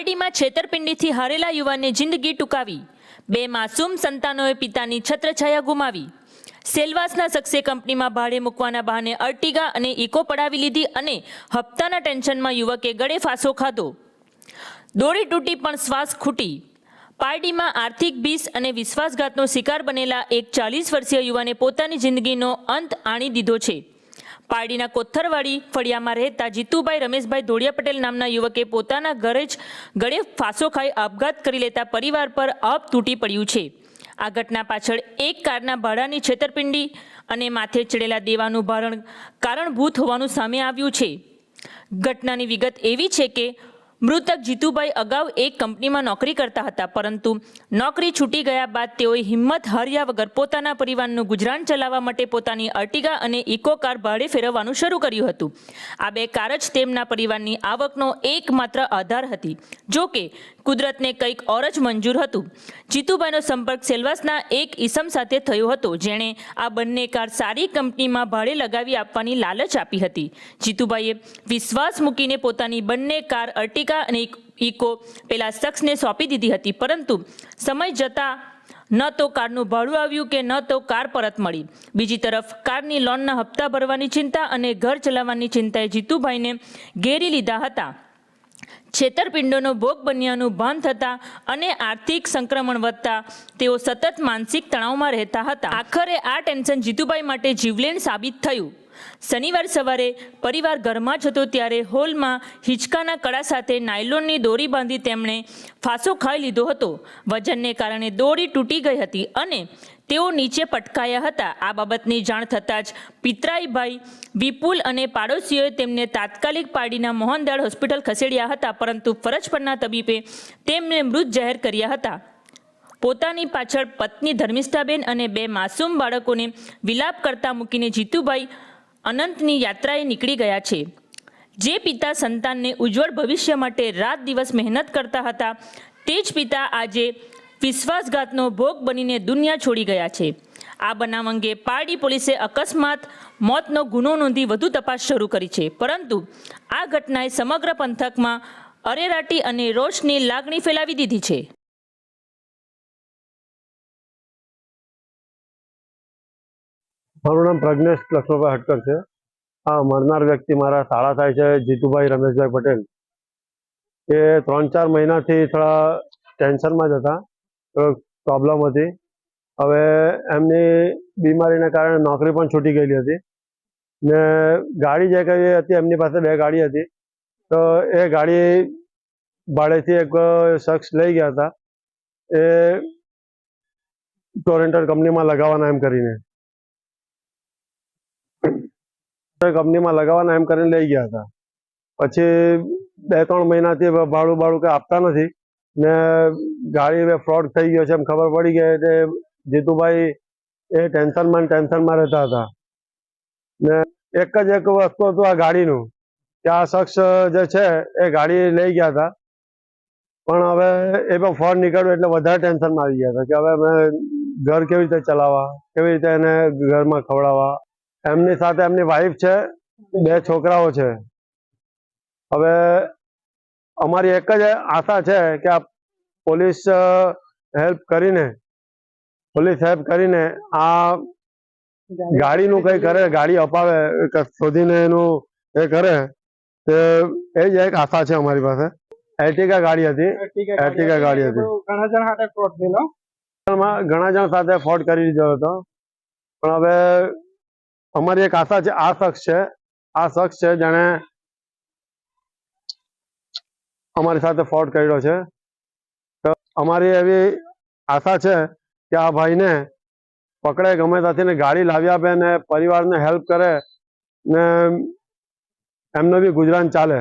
પારડીમાં છેતરપિંડીથી હારેલા યુવાનને જિંદગી ટૂંકાવી, 2 માસૂમ સંતાનોએ પિતાની છત્રછાયા ગુમાવી। સેલવાસના શખ્સે કંપનીમાં ભાડે મૂકવાના બહાને અર્ટિગા અને ઇકો પડાવી લીધી અને હપ્તાના ટેન્શનમાં યુવકે ગળે ફાંસો ખાધો। દોડી તૂટી પણ શ્વાસ ખૂટી। પારડીમાં આર્થિક ભીસ અને વિશ્વાસઘાતનો શિકાર બનેલા એક 40 વર્ષીય યુવાને પોતાની જિંદગીનો અંત આણી દીધો છે। પારડીના કોથરવાડી ફળિયામાં રહેતા જીતુભાઈ રમેશભાઈ ધોળિયા પટેલ નામના યુવકે પોતાના ઘરે જ ગળે ફાંસો ખાઈ આપઘાત કરી લેતા પરિવાર પર આભ તૂટી પડ્યું છે। આ ઘટના પાછળ એક કારના ભાડાની છેતરપિંડી અને માથે ચડેલા દેવાનું ભારણ કારણભૂત હોવાનું સામે આવ્યું છે। ઘટનાની વિગત એવી છે કે મૃતક જીતુભાઈ અગાઉ એક કંપનીમાં નોકરી કરતા હતા, પરંતુ નોકરી છૂટી ગયા બાદ તેઓએ હિંમત હાર્યા વગર પોતાના પરિવારનું ગુજરાન ચલાવવા માટે પોતાની અર્ટિગા અને ઇકો કાર ભાડે ફેરવવાનું શરૂ કર્યું હતું। આ 2 કાર જ તેમના પરિવારની આવકનો એકમાત્ર આધાર હતી। જો કે કુદરતને કંઈક ઓર જ મંજૂર હતું। જીતુભાઈનો સંપર્ક સેલવાસના એક ઈસમ સાથે થયો હતો, જેણે આ બંને કાર સારી કંપનીમાં ભાડે લગાવી આપવાની લાલચ આપી હતી। જીતુભાઈએ વિશ્વાસ મૂકીને પોતાની બંને કાર અર્ટિગા અને ઇકો પેલા શખ્સને સોંપી દીધી હતી, પરંતુ સમય જતા ન તો કારનું ભાડું આવ્યું કે ન તો કાર પરત મળી। બીજી તરફ કારની લોનના હપ્તા ભરવાની ચિંતા અને ઘર ચલાવવાની ચિંતાએ જીતુભાઈને ઘેરી લીધા હતા। છેતરપિંડોનો ભોગ બન્યાનું ભાન થતાં અને આર્થિક સંક્રમણ વધતા તેઓ સતત માનસિક તણાવમાં રહેતા હતા। આખરે આ ટેન્શન જીતુભાઈ માટે જીવલેણ સાબિત થયું। શનિવાર સવારે પરિવાર ઘરમાં જ હતો ત્યારે હોલમાં હિંચકાના કડા સાથે નાયલોનની દોરી બાંધી તેમણે ફાંસો ખાઈ લીધો હતો। વજનને કારણે દોરી તૂટી ગઈ હતી અને તેઓ નીચે પટકાયા હતા। આ બાબતની જાણ થતાં જ પિતરાઈભાઈ વિપુલ અને પાડોશીઓએ તેમને તાત્કાલિક પારડીના મોહનદાળ હોસ્પિટલ ખસેડ્યા હતા, પરંતુ ફરજ પરના તબીબે તેમને મૃત જાહેર કર્યા હતા। પોતાની પાછળ પત્ની ધર્મિષ્ઠાબેન અને 2 માસૂમ બાળકોને વિલાપ કરતા મૂકીને જીતુભાઈ અનંતની યાત્રાએ નીકળી ગયા છે। જે પિતા સંતાનને ઉજ્જવળ ભવિષ્ય માટે રાત દિવસ મહેનત કરતા હતા, તે જ પિતા આજે વિશ્વાસઘાતનો ભોગ બનીને દુનિયા છોડી ગયા છે। આ બનાવ અંગે પારડી પોલીસે અકસ્માત મોતનો ગુનો નોંધી વધુ તપાસ શરૂ કરી છે, પરંતુ આ ઘટનાએ સમગ્ર પંથકમાં અરેરાટી અને રોષની લાગણી ફેલાવી દીધી છે। મારું નામ પ્રજ્ઞેશ લક્ષ્મણભાઈ હટકર છે। આ મરનાર વ્યક્તિ મારા શાળા થાય છે જીતુભાઈ રમેશભાઈ પટેલ। એ 3-4 મહિનાથી થોડા ટેન્શનમાં જ હતા, પ્રોબ્લેમ હતી। હવે એમની બીમારીને કારણે નોકરી પણ છૂટી ગયેલી હતી ને ગાડી જે કઈ હતી એમની પાસે 2 ગાડી હતી, તો એ ગાડી ભાડેથી એક શખ્સ લઈ ગયા હતા, એ ટોરેન્ટર કંપનીમાં લગાવવાના એમ કરીને લઈ ગયા હતા। પછી 2-3 મહિનાથી ભાડું કંઈ આપતા નથી ને ગાડી ફ્રોડ થઈ ગયો છે એમ ખબર પડી ગઈ એટલે જીતુભાઈ એ ટેન્શનમાં રહેતા હતા ને એક જ વસ્તુ હતું આ ગાડીનું કે આ શખ્સ જે છે એ ગાડી લઈ ગયા હતા, પણ હવે એ પણ ફ્રોડ નીકળ્યું એટલે વધારે ટેન્શનમાં આવી ગયા હતા કે હવે અમે ઘર કેવી રીતે ચલાવવા, કેવી રીતે એને ઘરમાં ખવડાવવા। એમની સાથે એમની વાઈફ છે, 2 છોકરાઓ છે। હવે અમારી એક જ આશા છે કે આ પોલીસ હેલ્પ કરીને આ ગાડીનું કંઈ કરે, ગાડી અપાવે, શોધીને એનું એ કરે, એ જ એક આશા છે અમારી પાસે। એર્ટિગા ગાડી હતી। ઘણા જણ સાથે ફ્રોડ કરી દીધો હતો, પણ હવે અમારી એક આશા છે આ શખ્સ છે જેણે અમારી સાથે ફ્રોડ કર્યો છે। તો અમારી એવી આશા છે કે આ ભાઈને પકડે ગમે ત્યાંથી ને ગાડી લાવી આપે ને પરિવારને હેલ્પ કરે ને એમનું બી ગુજરાન ચાલે।